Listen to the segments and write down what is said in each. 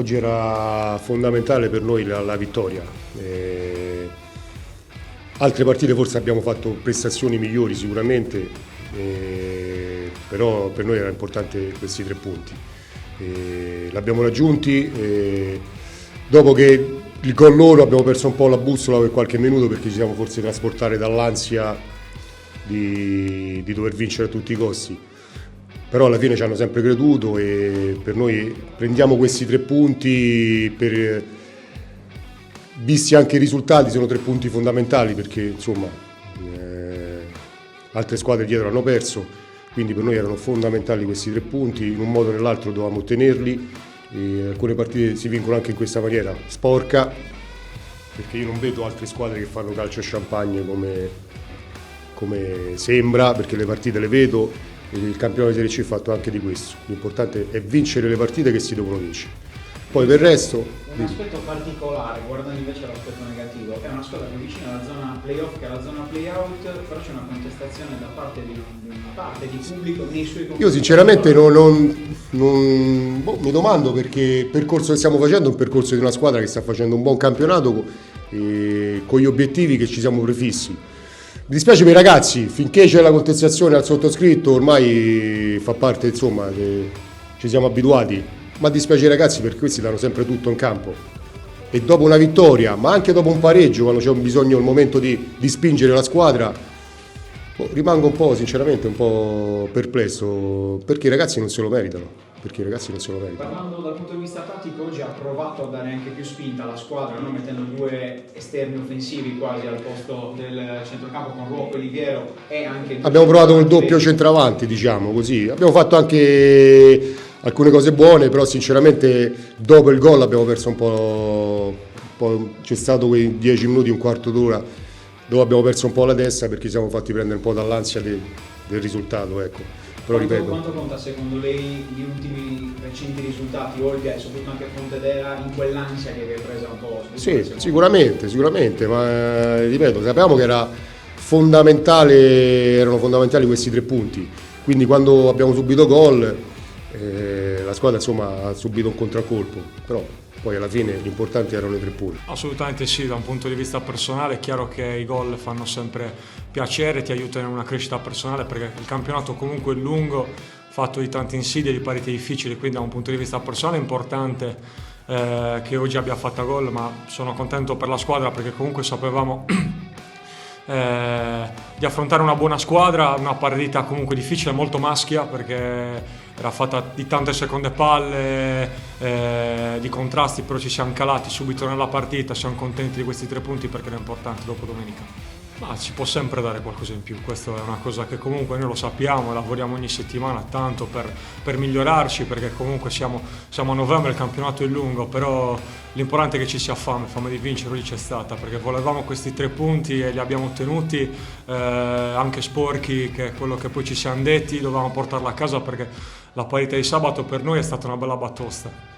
oggi era fondamentale per noi la vittoria. Altre partite forse abbiamo fatto prestazioni migliori sicuramente, però per noi era importante questi 3 punti. L'abbiamo raggiunti, dopo che il gol loro abbiamo perso un po' la bussola per qualche minuto perché ci siamo forse trasportati dall'ansia di dover vincere a tutti i costi. Però alla fine ci hanno sempre creduto e per noi prendiamo questi 3 punti, visti anche i risultati, sono 3 punti fondamentali perché insomma altre squadre dietro hanno perso, quindi per noi erano fondamentali questi 3 punti, in un modo o nell'altro dovevamo ottenerli. Alcune partite si vincono anche in questa maniera sporca, perché io non vedo altre squadre che fanno calcio champagne come sembra, perché le partite le vedo. Il campionato di Serie C è fatto anche di questo, l'importante è vincere le partite che si devono vincere. Poi per il resto... Un aspetto particolare, guardando invece l'aspetto negativo, è una squadra più vicina alla zona playoff che alla zona playout, però c'è una contestazione da parte di una parte di pubblico nei suoi confronti. Io sinceramente mi domando perché il percorso che stiamo facendo è un percorso di una squadra che sta facendo un buon campionato con gli obiettivi che ci siamo prefissi. Mi dispiace per i ragazzi, finché c'è la contestazione al sottoscritto ormai fa parte, insomma, che ci siamo abituati, ma dispiace ai ragazzi perché questi danno sempre tutto in campo e dopo una vittoria, ma anche dopo un pareggio, quando c'è bisogno, il momento di spingere la squadra, rimango un po', sinceramente, un po' perplesso perché i ragazzi non se lo meritano. Parlando dal punto di vista tattico, oggi ha provato a dare anche più spinta alla squadra, non mettendo 2 esterni offensivi quasi al posto del centrocampo con Rocco e Liviero e anche... Abbiamo provato il doppio centravanti, diciamo così. Abbiamo fatto anche alcune cose buone, però sinceramente dopo il gol abbiamo perso un po', c'è stato quei 10 minuti, un quarto d'ora dove abbiamo perso un po' la testa perché siamo fatti prendere un po' dall'ansia del risultato, ecco. Però ripeto, quanto conta secondo lei gli ultimi recenti risultati, oltre soprattutto anche a Pontedera, in quell'ansia che aveva presa un po'? Sì, sicuramente, ma ripeto, sapevamo che erano fondamentali questi 3 punti, quindi quando abbiamo subito gol la squadra insomma ha subito un contraccolpo, però poi alla fine l'importante erano i 3 punti. Assolutamente sì, da un punto di vista personale è chiaro che i gol fanno sempre piacere, ti aiutano in una crescita personale perché il campionato comunque è lungo, fatto di tante insidie, di partite difficili, quindi da un punto di vista personale è importante che oggi abbia fatto gol, ma sono contento per la squadra perché comunque sapevamo di affrontare una buona squadra, una partita comunque difficile, molto maschia perché era fatta di tante seconde palle, di contrasti, però ci siamo calati subito nella partita, siamo contenti di questi 3 punti perché era importante dopo domenica. Ma si può sempre dare qualcosa in più, questa è una cosa che comunque noi lo sappiamo, lavoriamo ogni settimana tanto per migliorarci, perché comunque siamo a novembre, il campionato è lungo, però l'importante è che ci sia fame di vincere, oggi c'è stata, perché volevamo questi 3 punti e li abbiamo ottenuti, anche sporchi, che è quello che poi ci siamo detti, dovevamo portarla a casa perché la partita di sabato per noi è stata una bella batosta.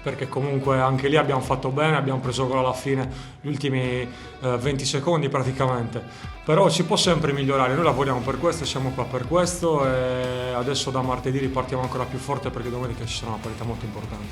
Perché comunque anche lì abbiamo fatto bene, abbiamo preso gol alla fine, gli ultimi 20 secondi praticamente, però si può sempre migliorare, noi lavoriamo per questo, siamo qua per questo e adesso da martedì ripartiamo ancora più forte perché domenica ci sarà una partita molto importante.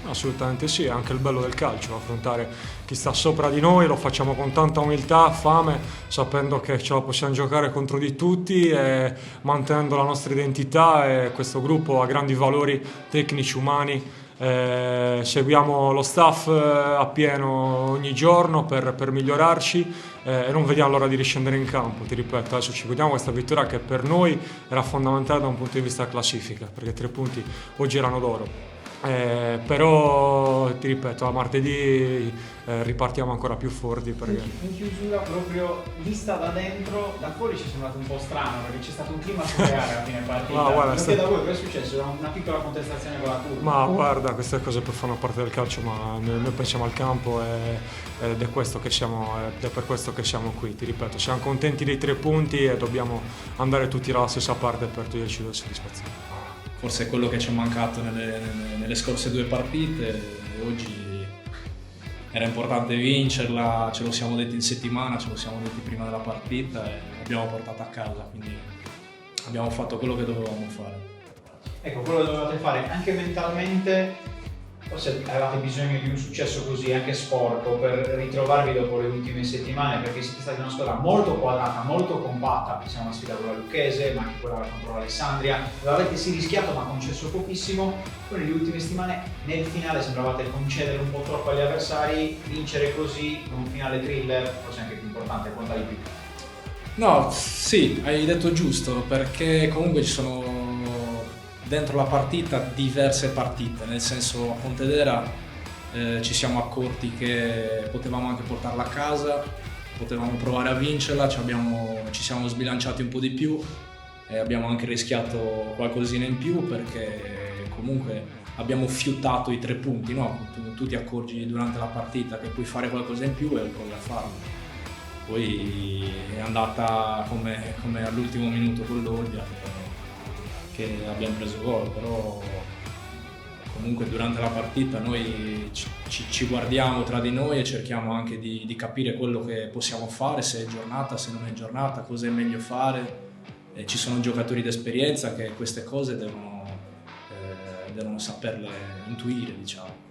Assolutamente sì, è anche il bello del calcio, affrontare chi sta sopra di noi, lo facciamo con tanta umiltà, fame, sapendo che ce la possiamo giocare contro di tutti e mantenendo la nostra identità e questo gruppo ha grandi valori tecnici, umani. Seguiamo lo staff a pieno ogni giorno per migliorarci e non vediamo l'ora di riscendere in campo. Ti ripeto, adesso ci godiamo questa vittoria che per noi era fondamentale da un punto di vista classifica, perché 3 punti oggi erano d'oro. Però ti ripeto, a martedì ripartiamo ancora più forti perché... In chiusura, proprio vista da dentro, da fuori ci è sembrato un po' strano perché c'è stato un clima surreale alla fine partita. Perché da voi che è successo? Una piccola contestazione con la curva? Ma guarda, queste cose poi fanno parte del calcio, ma noi pensiamo al campo ed è questo che siamo, ed è per questo che siamo qui. Ti ripeto, siamo contenti dei 3 punti e dobbiamo andare tutti dalla stessa parte per toglierci la soddisfazione. Forse è quello che ci è mancato nelle scorse 2 partite, oggi era importante vincerla, ce lo siamo detti in settimana, ce lo siamo detti prima della partita e l'abbiamo portata a casa, quindi abbiamo fatto quello che dovevamo fare. Ecco, quello che dovevate fare anche mentalmente Forse avevate bisogno di un successo così anche sporco per ritrovarvi dopo le ultime settimane, perché siete stati una squadra molto quadrata, molto compatta. Pensiamo alla sfida con la Lucchese, ma anche quella contro l'Alessandria, dove avete sì rischiato ma concesso pochissimo. Poi nelle ultime settimane nel finale sembravate concedere un po' troppo agli avversari. Vincere così con un finale thriller, forse anche più importante, conta di più. No, sì, hai detto giusto, perché comunque ci sono dentro la partita diverse partite, nel senso a Pontedera ci siamo accorti che potevamo anche portarla a casa, potevamo provare a vincerla, ci siamo sbilanciati un po' di più e abbiamo anche rischiato qualcosina in più, perché comunque abbiamo fiutato i 3 punti, no? Tu ti accorgi durante la partita che puoi fare qualcosa in più e provi a farlo. Poi è andata come all'ultimo minuto con l'Olbia che abbiamo preso gol, però comunque durante la partita noi ci guardiamo tra di noi e cerchiamo anche di capire quello che possiamo fare, se è giornata, se non è giornata, cosa è meglio fare. E ci sono giocatori d'esperienza che queste cose devono saperle intuire, diciamo.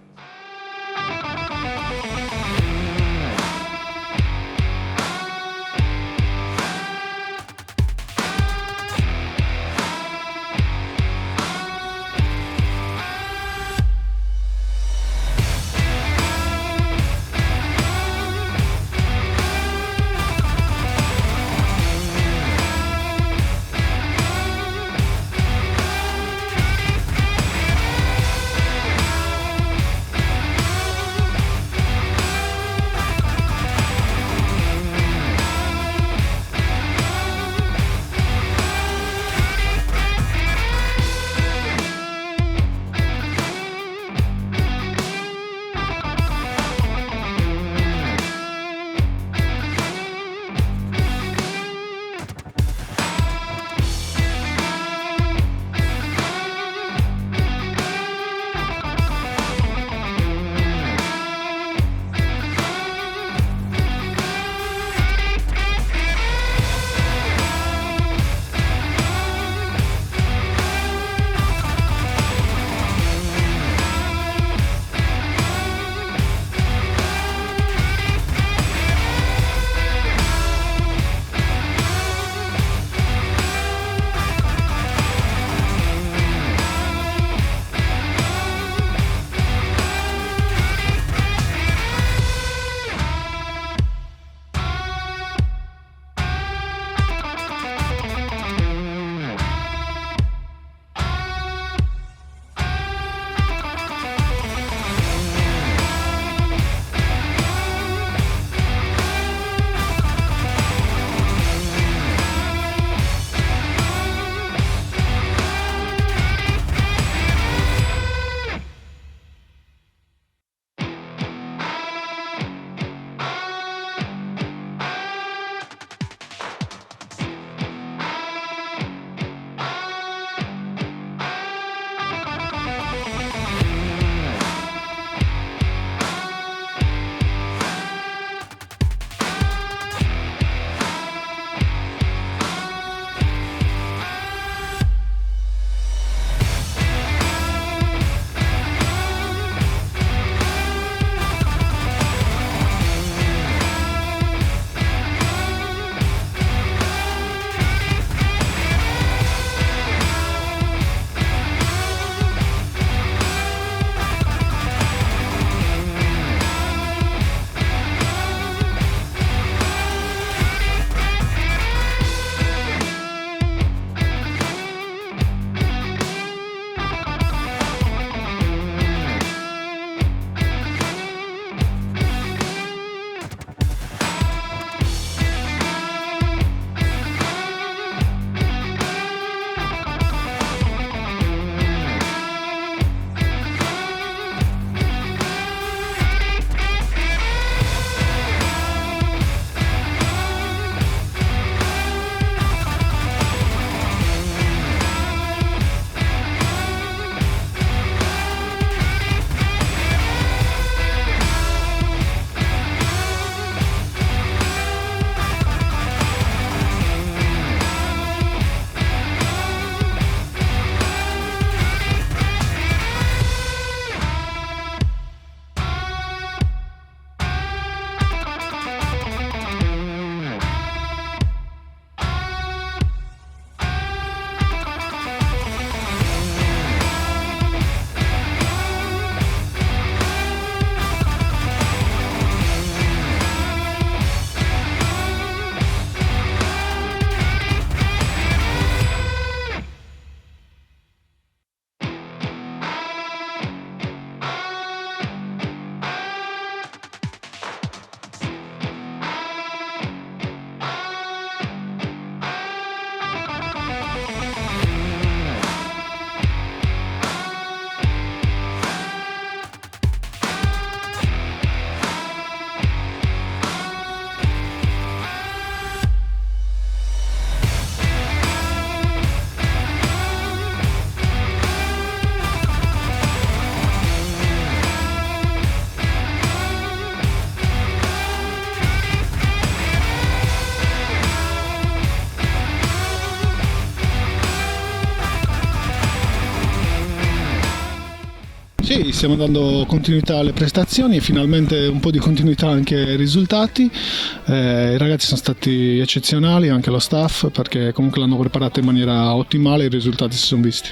stiamo dando continuità alle prestazioni e finalmente un po' di continuità anche ai risultati. I ragazzi sono stati eccezionali, anche lo staff, perché comunque l'hanno preparata in maniera ottimale e i risultati si sono visti.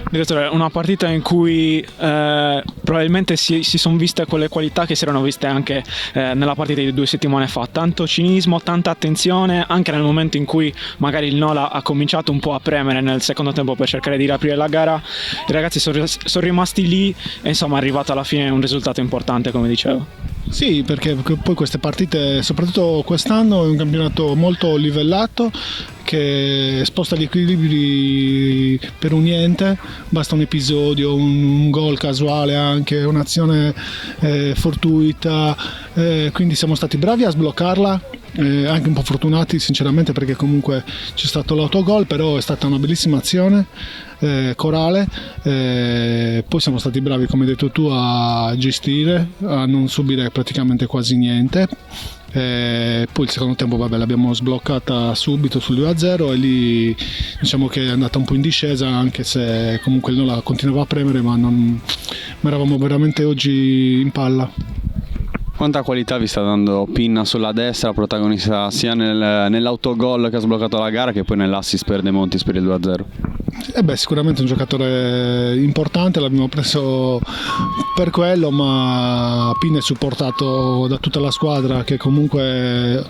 Direttore, una partita in cui probabilmente si sono viste quelle qualità che si erano viste anche nella partita di 2 settimane fa, tanto cinismo, tanta attenzione, anche nel momento in cui magari il Nola ha cominciato un po' a premere nel secondo tempo per cercare di riaprire la gara. I ragazzi sono rimasti lì e insomma è arrivato alla fine un risultato importante, come dicevo. Sì, perché poi queste partite, soprattutto quest'anno, è un campionato molto livellato che sposta gli equilibri per un niente, basta un episodio, un gol casuale, anche un'azione fortuita, quindi siamo stati bravi a sbloccarla, anche un po' fortunati sinceramente, perché comunque c'è stato l'autogol, però è stata una bellissima azione corale, poi siamo stati bravi, come hai detto tu, a gestire, a non subire praticamente quasi niente. Poi il secondo tempo l'abbiamo sbloccata subito sul 2-0 e lì diciamo che è andata un po' in discesa, anche se comunque il Nola continuava a premere, ma eravamo veramente oggi in palla. Quanta qualità vi sta dando Pinna sulla destra, protagonista sia nell'autogol che ha sbloccato la gara che poi nell'assist per De Montis per il 2-0? Sicuramente un giocatore importante, l'abbiamo preso per quello, ma Pinna è supportato da tutta la squadra che comunque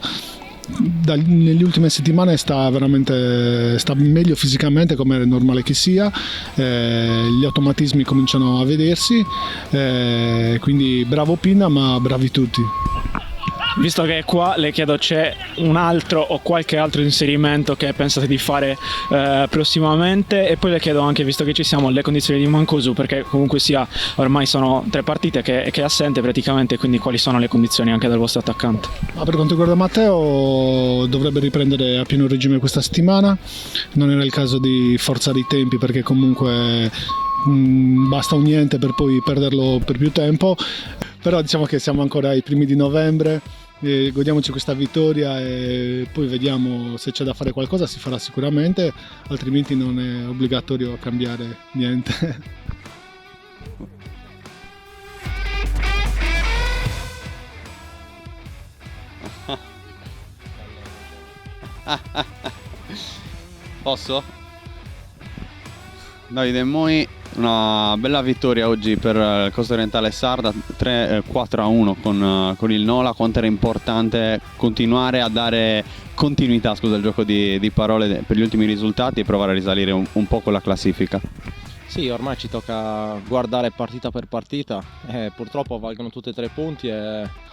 nelle ultime settimane sta meglio fisicamente, come è normale che sia, gli automatismi cominciano a vedersi, quindi bravo Pinna, ma bravi tutti. Visto che qua le chiedo, c'è un altro o qualche altro inserimento che pensate di fare prossimamente? E poi le chiedo anche, visto che ci siamo, le condizioni di Mancuso, perché comunque sia ormai sono 3 partite che è assente praticamente, quindi quali sono le condizioni anche del vostro attaccante? Per quanto riguarda Matteo, dovrebbe riprendere a pieno regime questa settimana, non era il caso di forzare i tempi, perché comunque basta un niente per poi perderlo per più tempo, però diciamo che siamo ancora ai primi di novembre, godiamoci questa vittoria e poi vediamo se c'è da fare qualcosa, si farà sicuramente, altrimenti non è obbligatorio cambiare niente. Posso? Davide Moi, una bella vittoria oggi per il Costa Orientale Sarda, 4-1 con il Nola. Quanto era importante continuare a dare continuità, scusa il gioco di parole, per gli ultimi risultati e provare a risalire un po' con la classifica. Sì, ormai ci tocca guardare partita per partita, purtroppo valgono tutti e 3 punti e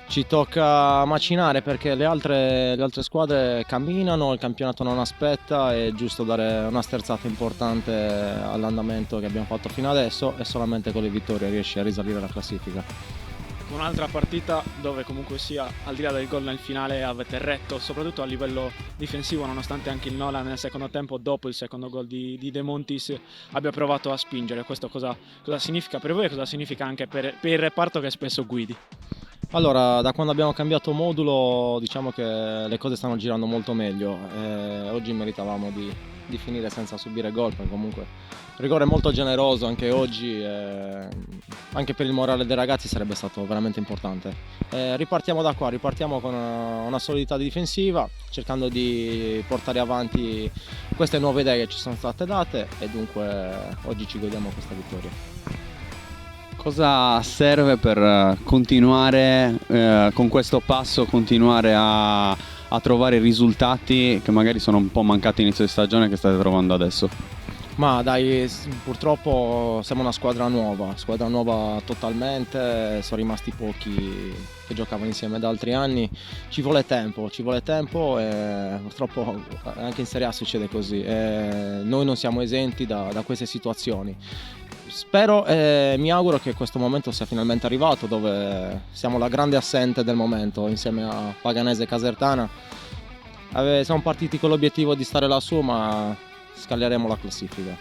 ci tocca macinare, perché le altre squadre camminano, il campionato non aspetta, è giusto dare una sterzata importante all'andamento che abbiamo fatto fino adesso e solamente con le vittorie riesci a risalire la classifica. Un'altra partita dove comunque sia, al di là del gol nel finale, avete retto soprattutto a livello difensivo, nonostante anche il Nola nel secondo tempo, dopo il secondo gol di De Montis, abbia provato a spingere. Questo cosa significa per voi e cosa significa anche per il reparto che spesso guidi? Allora, da quando abbiamo cambiato modulo diciamo che le cose stanno girando molto meglio. Oggi meritavamo di finire senza subire gol, perché comunque rigore molto generoso anche oggi, anche per il morale dei ragazzi sarebbe stato veramente importante. Ripartiamo da qua, ripartiamo con una solidità difensiva, cercando di portare avanti queste nuove idee che ci sono state date e dunque oggi ci godiamo questa vittoria. Cosa serve per continuare con questo passo, continuare a trovare risultati che magari sono un po' mancati inizio di stagione che state trovando adesso? Ma dai, purtroppo siamo una squadra nuova totalmente, sono rimasti pochi che giocavano insieme da altri anni, ci vuole tempo e purtroppo anche in Serie A succede così e noi non siamo esenti da queste situazioni. Spero e mi auguro che questo momento sia finalmente arrivato, dove siamo la grande assente del momento insieme a Paganese e Casertana. Siamo partiti con l'obiettivo di stare lassù, ma scaleremo la classifica.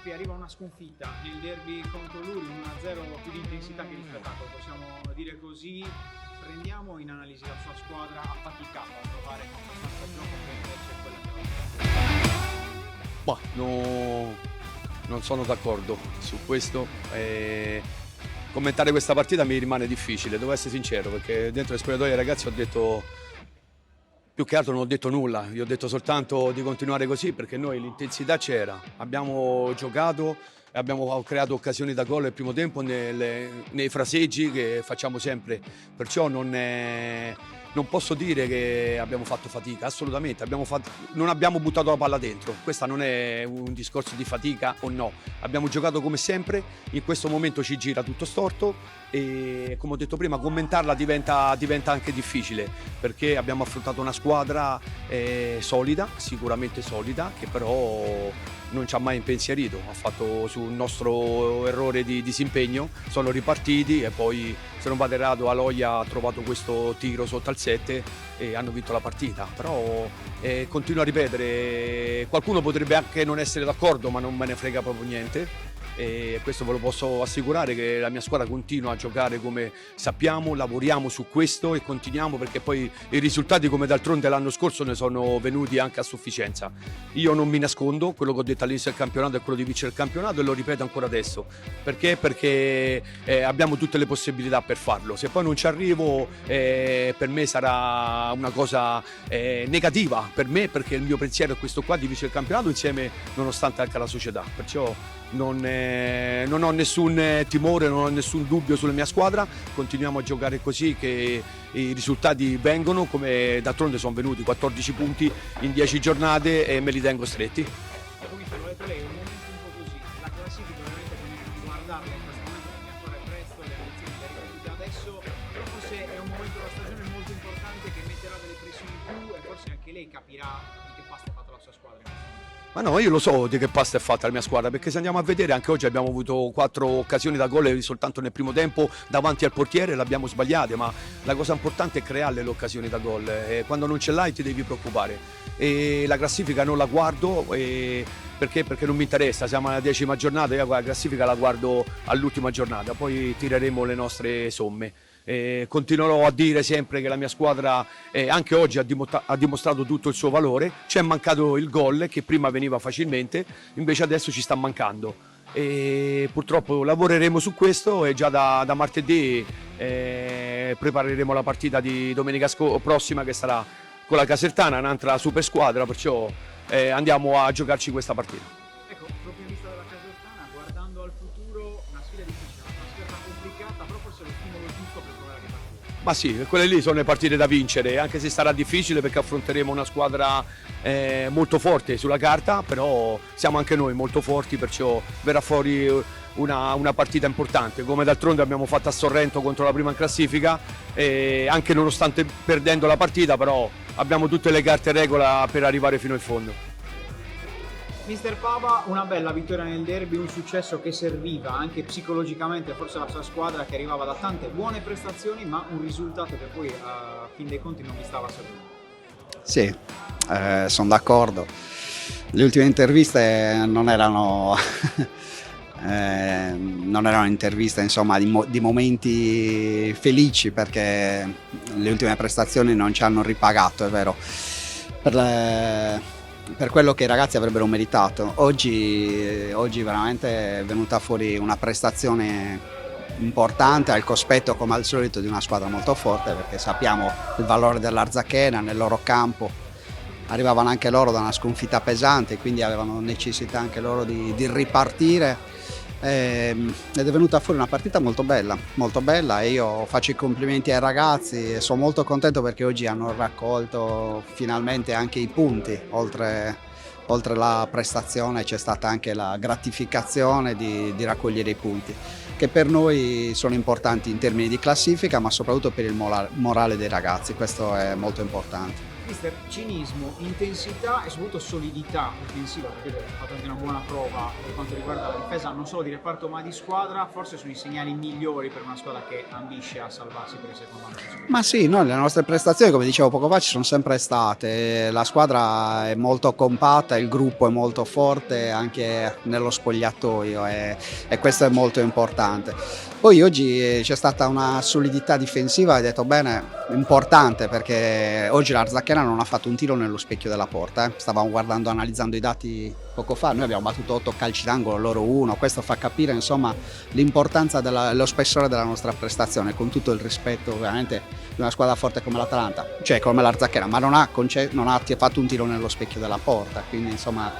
Raffi, arriva una sconfitta nel derby contro l'Uri, 1-0, più di intensità che di spettacolo, possiamo dire così. Prendiamo in analisi la sua squadra, ha faticato a trovare una sostanza gioco che invece è quella che Non sono d'accordo su questo. Commentare questa partita mi rimane difficile, devo essere sincero, perché dentro lo spogliatoio ai ragazzi ho detto, più che altro non ho detto nulla, io ho detto soltanto di continuare così, perché noi l'intensità c'era, abbiamo giocato e abbiamo creato occasioni da gol nel primo tempo nei fraseggi che facciamo sempre, perciò non posso dire che abbiamo fatto fatica, assolutamente, non abbiamo buttato la palla dentro, questo non è un discorso di fatica o no, abbiamo giocato come sempre, in questo momento ci gira tutto storto e come ho detto prima commentarla diventa anche difficile, perché abbiamo affrontato una squadra solida, sicuramente solida, che però non ci ha mai impensierito, ha fatto sul nostro errore di disimpegno, sono ripartiti e poi, se non vado errato, Aloia ha trovato questo tiro sotto al 7 e hanno vinto la partita, però continuo a ripetere, qualcuno potrebbe anche non essere d'accordo, ma non me ne frega proprio niente. E questo ve lo posso assicurare, che la mia squadra continua a giocare come sappiamo, lavoriamo su questo e continuiamo, perché poi i risultati, come d'altronde l'anno scorso, ne sono venuti anche a sufficienza. Io non mi nascondo, quello che ho detto all'inizio del campionato è quello di vincere il campionato e lo ripeto ancora adesso, perché abbiamo tutte le possibilità per farlo. Se poi non ci arrivo, per me sarà una cosa negativa per me, perché il mio pensiero è questo qua, di vincere il campionato insieme, nonostante anche alla società, perciò non ho nessun timore, non ho nessun dubbio sulla mia squadra, continuiamo a giocare così che i risultati vengono, come d'altronde sono venuti 14 punti in 10 giornate e me li tengo stretti. Come l'ho detto lei, è un momento un po' così, la classifica ovviamente bisogna guardarla in questo momento perché ancora è presto, le elezioni le ripetute adesso, però forse è un momento della stagione molto importante che metterà delle pressioni in più e forse anche lei capirà di che pasta è fatta la sua squadra in questo momento. Ma no, io lo so di che pasta è fatta la mia squadra, perché se andiamo a vedere anche oggi abbiamo avuto 4 occasioni da gol soltanto nel primo tempo davanti al portiere, le abbiamo sbagliate, ma la cosa importante è crearle le occasioni da gol, quando non ce l'hai ti devi preoccupare. E la classifica non la guardo perché non mi interessa, siamo alla 10ª giornata, io la classifica la guardo all'ultima giornata, poi tireremo le nostre somme. Continuerò a dire sempre che la mia squadra anche oggi ha dimostrato tutto il suo valore, ci è mancato il gol che prima veniva facilmente, invece adesso ci sta mancando e purtroppo lavoreremo su questo e già da martedì prepareremo la partita di domenica prossima, che sarà con la Casertana, un'altra super squadra, perciò andiamo a giocarci questa partita. Ecco, proprio in vista della Casertana, guardando al futuro, una sfida difficile, una sfida complicata, però forse è lo stimolo giusto per provare le partite. Ma sì, quelle lì sono le partite da vincere, anche se sarà difficile perché affronteremo una squadra molto forte sulla carta, però siamo anche noi molto forti, perciò verrà fuori una partita importante, come d'altronde abbiamo fatto a Sorrento contro la prima in classifica, anche nonostante perdendo la partita, però abbiamo tutte le carte in regola per arrivare fino in fondo. Mister Pava, una bella vittoria nel derby, un successo che serviva anche psicologicamente forse alla sua squadra, che arrivava da tante buone prestazioni, ma un risultato che poi a fin dei conti non vi stava servindo. Sì, sono d'accordo. Le ultime interviste non erano interviste, insomma, di momenti felici, perché le ultime prestazioni non ci hanno ripagato, è vero, per quello che i ragazzi avrebbero meritato. Oggi veramente è venuta fuori una prestazione importante, al cospetto come al solito di una squadra molto forte, perché sappiamo il valore dell'Arzachena nel loro campo. Arrivavano anche loro da una sconfitta pesante, quindi avevano necessità anche loro di ripartire, ed è venuta fuori una partita molto bella, e io faccio i complimenti ai ragazzi e sono molto contento perché oggi hanno raccolto finalmente anche i punti. Oltre la prestazione c'è stata anche la gratificazione di raccogliere i punti, che per noi sono importanti in termini di classifica, ma soprattutto per il morale dei ragazzi, questo è molto importante. Mister, cinismo, intensità e soprattutto solidità offensiva, perché ha fatto anche una buona prova per quanto riguarda la difesa, non solo di reparto ma di squadra, forse sono i segnali migliori per una squadra che ambisce a salvarsi per il secondo anno. Ma sì, noi le nostre prestazioni, come dicevo poco fa, ci sono sempre state. La squadra è molto compatta, il gruppo è molto forte anche nello spogliatoio e questo è molto importante. Poi oggi c'è stata una solidità difensiva, hai detto bene, importante, perché oggi l'Arzachena non ha fatto un tiro nello specchio della porta. Stavamo guardando, analizzando i dati poco fa, noi abbiamo battuto 8 calci d'angolo, loro 1, questo fa capire insomma l'importanza lo spessore della nostra prestazione, con tutto il rispetto ovviamente di una squadra forte come l'Atalanta, cioè come l'Arzachena, ma non ha fatto un tiro nello specchio della porta, quindi insomma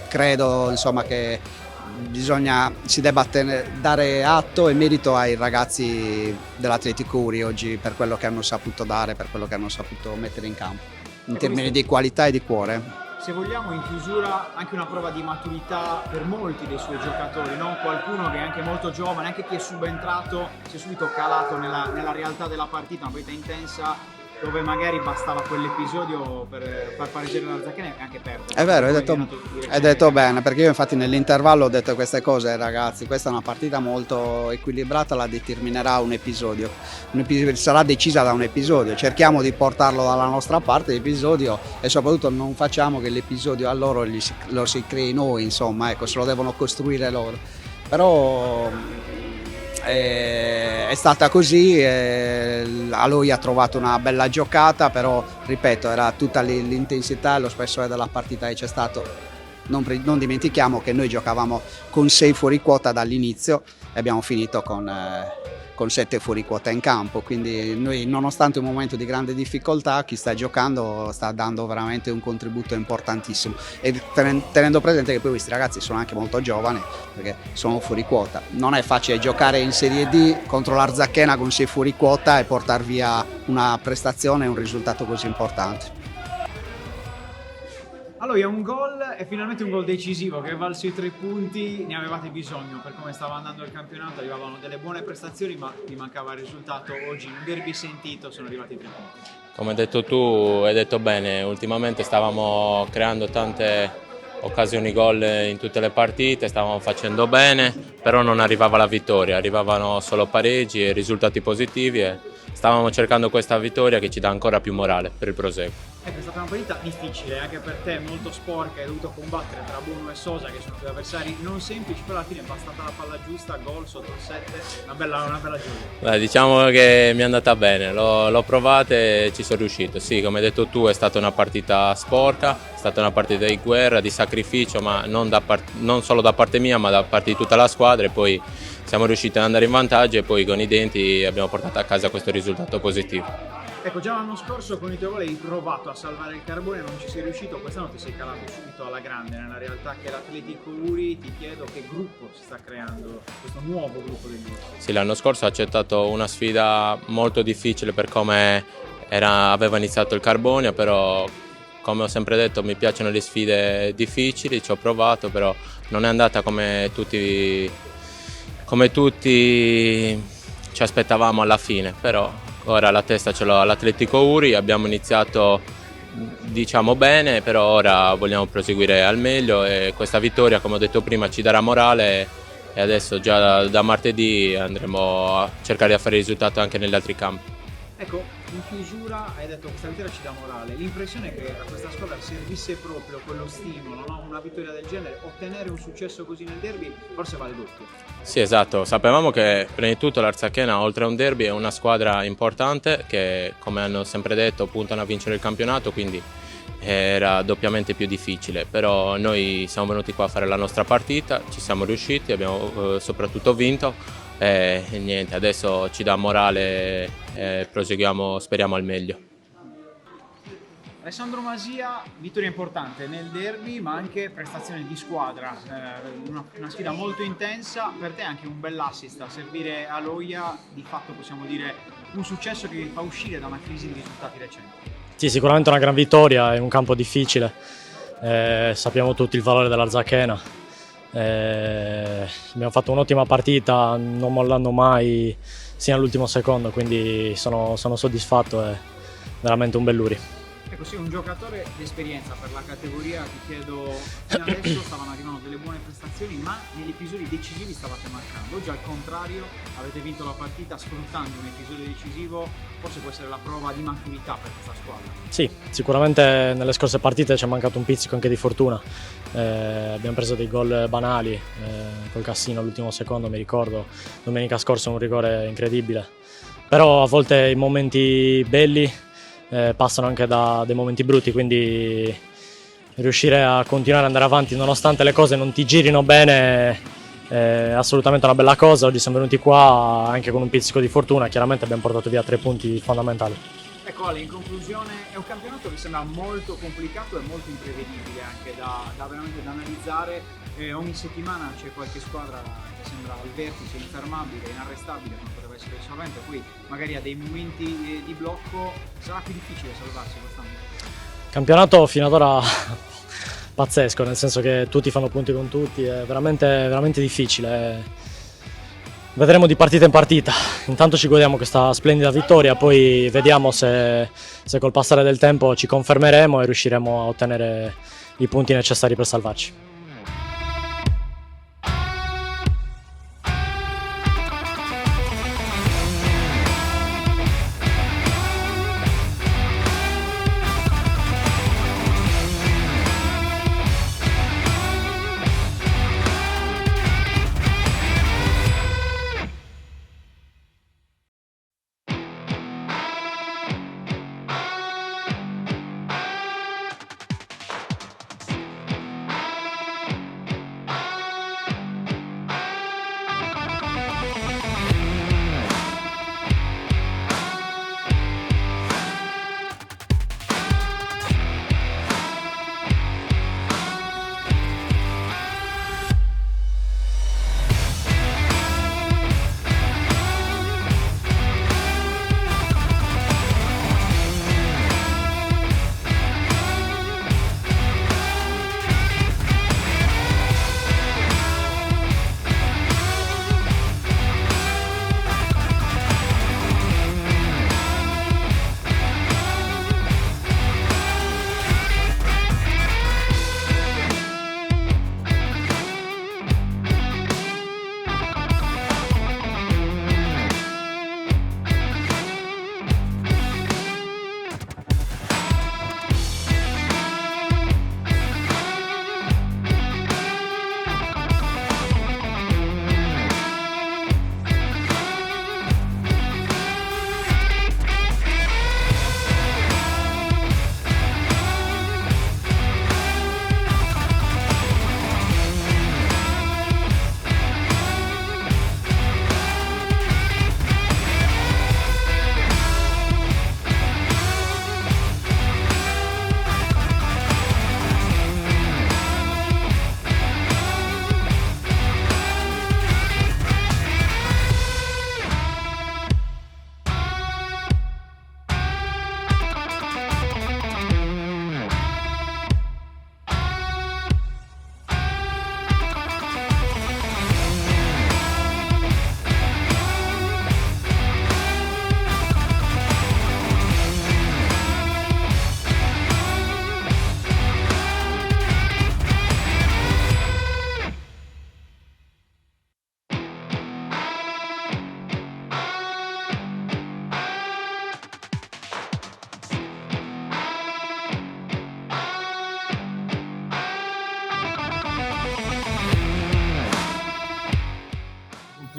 credo insomma che si debba dare atto e merito ai ragazzi dell'Atletico Uri oggi per quello che hanno saputo dare, per quello che hanno saputo mettere in campo, in termini di qualità e di cuore. Se vogliamo, in chiusura anche una prova di maturità per molti dei suoi giocatori, no? Qualcuno che è anche molto giovane, anche chi è subentrato, si è subito calato nella realtà della partita, una partita intensa dove magari bastava quell'episodio per far pareggiare l'Arzachena e anche perdere. È vero, hai detto bene, perché io infatti nell'intervallo ho detto queste cose, ragazzi, questa è una partita molto equilibrata, la determinerà un episodio, sarà decisa da un episodio, cerchiamo di portarlo dalla nostra parte l'episodio e soprattutto non facciamo che l'episodio a loro lo si crei noi, insomma, ecco, se lo devono costruire loro. Però è stata così, Aloy ha trovato una bella giocata, però ripeto era tutta l'intensità e lo spessore della partita che c'è stato. Non dimentichiamo che noi giocavamo con 6 fuori quota dall'inizio e abbiamo finito con 7 fuori quota in campo, quindi noi nonostante un momento di grande difficoltà chi sta giocando sta dando veramente un contributo importantissimo e tenendo presente che poi questi ragazzi sono anche molto giovani perché sono fuori quota. Non è facile giocare in Serie D contro l'Arzachena con 6 fuori quota e portare via una prestazione e un risultato così importante. Allora, è un gol e finalmente un gol decisivo che è valso i 3 punti, ne avevate bisogno per come stava andando il campionato, arrivavano delle buone prestazioni ma vi mancava il risultato, oggi in un derby sentito sono arrivati i 3 punti. Come hai detto tu, hai detto bene, ultimamente stavamo creando tante occasioni gol in tutte le partite, stavamo facendo bene, però non arrivava la vittoria, arrivavano solo pareggi e risultati positivi e stavamo cercando questa vittoria che ci dà ancora più morale per il proseguo. Ecco, è stata una partita difficile anche per te, molto sporca, hai dovuto combattere tra Bono e Sosa che sono due avversari non semplici, però alla fine è bastata la palla giusta, gol sotto il 7, una bella gioia. Diciamo che mi è andata bene, l'ho provata e ci sono riuscito. Sì, come hai detto tu è stata una partita sporca, è stata una partita di guerra, di sacrificio, ma non solo da parte mia ma da parte di tutta la squadra e poi siamo riusciti ad andare in vantaggio e poi con i denti abbiamo portato a casa questo risultato positivo. Ecco, già l'anno scorso con i tuoi gol hai provato a salvare il carbone, non ci sei riuscito, quest'anno ti sei calato subito alla grande nella realtà che è l'Atletico Uri. Ti chiedo che gruppo si sta creando, questo nuovo gruppo degli Uri. Sì, l'anno scorso ho accettato una sfida molto difficile per come aveva iniziato il Carbonia, però come ho sempre detto mi piacciono le sfide difficili, ci ho provato, però non è andata come tutti ci aspettavamo alla fine, però ora la testa ce l'ho all'Atletico Uri, abbiamo iniziato diciamo bene, però ora vogliamo proseguire al meglio e questa vittoria, come ho detto prima, ci darà morale e adesso già da martedì andremo a cercare di fare risultato anche negli altri campi. Ecco, in chiusura hai detto che questa vittoria ci dà morale, l'impressione è che a questa squadra servisse proprio quello stimolo, no? Una vittoria del genere, ottenere un successo così nel derby forse vale doppio. Sì, esatto, sapevamo che prima di tutto l'Arzachena oltre a un derby è una squadra importante che, come hanno sempre detto, puntano a vincere il campionato, quindi era doppiamente più difficile, però noi siamo venuti qua a fare la nostra partita, ci siamo riusciti, abbiamo soprattutto vinto e niente, adesso ci dà morale e proseguiamo, speriamo al meglio. Alessandro Masia, vittoria importante nel derby ma anche prestazione di squadra, una sfida molto intensa, per te anche un bell'assist a servire Aloia, di fatto possiamo dire un successo che vi fa uscire da una crisi di risultati recenti. Sì, sicuramente una gran vittoria in un campo difficile, sappiamo tutti il valore dell'Arzachena, abbiamo fatto un'ottima partita non mollando mai sino all'ultimo secondo, quindi sono soddisfatto e veramente un bell'Uri. Ecco, sì, un giocatore di esperienza per la categoria, ti chiedo, fino adesso stavano arrivando delle buone prestazioni, ma negli episodi decisivi stavate marcando. Oggi al contrario avete vinto la partita sfruttando un episodio decisivo, forse può essere la prova di maturità per questa squadra. Sì, sicuramente nelle scorse partite ci è mancato un pizzico anche di fortuna. Abbiamo preso dei gol banali, col Cassino all'ultimo secondo, mi ricordo, domenica scorsa un rigore incredibile. Però a volte i momenti belli passano anche da dei momenti brutti, quindi riuscire a continuare ad andare avanti nonostante le cose non ti girino bene è assolutamente una bella cosa. Oggi siamo venuti qua anche con un pizzico di fortuna, chiaramente abbiamo portato via 3 punti fondamentali. Ecco Ale, in conclusione è un campionato che sembra molto complicato e molto imprevedibile anche da veramente da analizzare. Ogni settimana c'è qualche squadra che sembra al vertice, infermabile, inarrestabile, come poteva essere il Sorrento, poi magari ha dei momenti di blocco. Sarà più difficile salvarsi quest'anno? Campionato fino ad ora pazzesco, nel senso che tutti fanno punti con tutti, è veramente difficile. Vedremo di partita in partita, intanto ci godiamo questa splendida vittoria, poi vediamo se col passare del tempo ci confermeremo e riusciremo a ottenere i punti necessari per salvarci.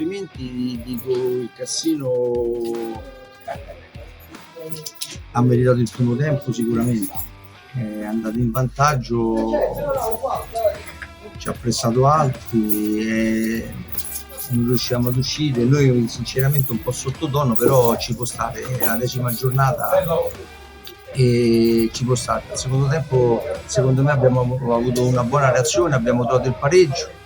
Complimenti, dico, il Cassino ha meritato il primo tempo sicuramente, è andato in vantaggio, ci ha pressato alti e non riusciamo ad uscire. Noi sinceramente un po' sottotono, però ci può stare, è la 10ª giornata e ci può stare. Il secondo tempo secondo me abbiamo avuto una buona reazione, abbiamo trovato il pareggio,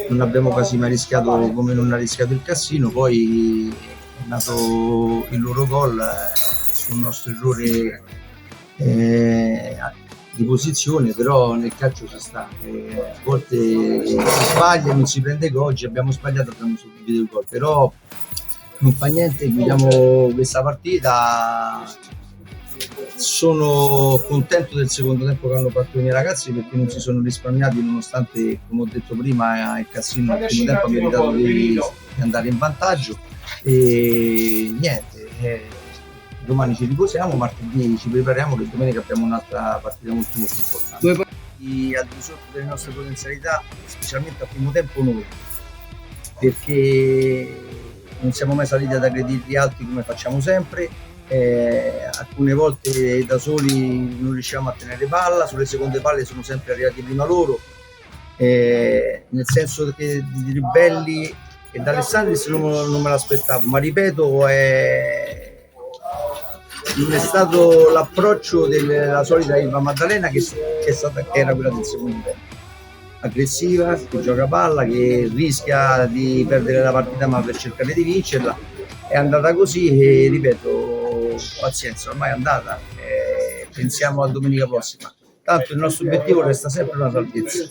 non abbiamo quasi mai rischiato come non ha rischiato il Cassino. Poi è nato il loro gol sul nostro errore di posizione, però nel calcio ci sta, a volte si sbaglia, non si prende gol. Oggi abbiamo sbagliato, abbiamo subito il gol, però non fa niente, chiudiamo questa partita. Sono contento del secondo tempo che hanno fatto i miei ragazzi, perché non si sono risparmiati, nonostante, come ho detto prima, il Cassino nel primo tempo ha meritato di andare in vantaggio. E niente, domani ci riposiamo, martedì ci prepariamo, che domenica abbiamo un'altra partita molto importante. Due partite al di sotto delle nostre potenzialità, specialmente al primo tempo noi, perché non siamo mai saliti ad aggredirli alti come facciamo sempre. Alcune volte da soli non riusciamo a tenere palla, sulle seconde palle sono sempre arrivati prima loro, nel senso che di Ribelli e d'Alessandris non me l'aspettavo, ma ripeto, non è stato l'approccio della solita Ilva Maddalena che era quella del secondo tempo, aggressiva, che gioca palla, che rischia di perdere la partita ma per cercare di vincerla. È andata così e ripeto, pazienza, ormai è andata, pensiamo a domenica prossima, tanto il nostro obiettivo resta sempre una salvezza.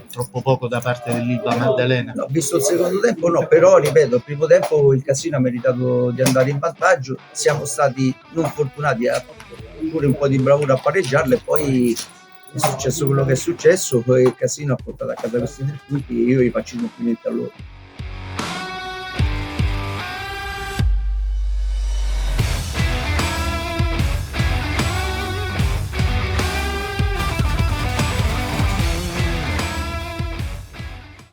Troppo poco da parte dell'Ilva Maddalena? No, visto il secondo tempo no, però ripeto, il primo tempo il Cassino ha meritato di andare in vantaggio, siamo stati non fortunati, pure un po' di bravura a pareggiarle, e poi è successo quello che è successo, poi il Cassino ha portato a casa questi 3 punti e io gli faccio i complimenti a loro.